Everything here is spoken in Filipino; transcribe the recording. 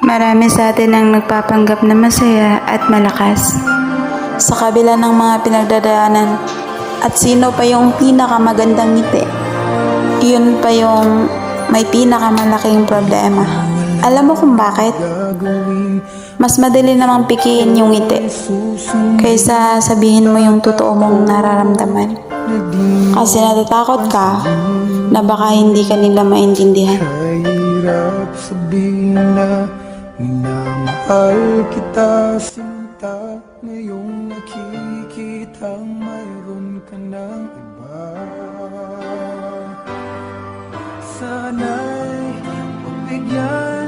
Marami sa atin ang nagpapanggap na masaya at malakas sa kabila ng mga pinagdadaanan. At sino pa yung pinakamagandang ngiti? Yun pa yung may pinakamalaking problema. Alam mo kung bakit? Mas madali namang pikiin yung ngiti kaysa sabihin mo yung totoo mong nararamdaman. Kasi natatakot ka na baka hindi ka nila maintindihan. Kahirap sabihin na minamahal kita, sinta. Ngayong nakikita mayroon ka ng iba. Sana'y pagbigyan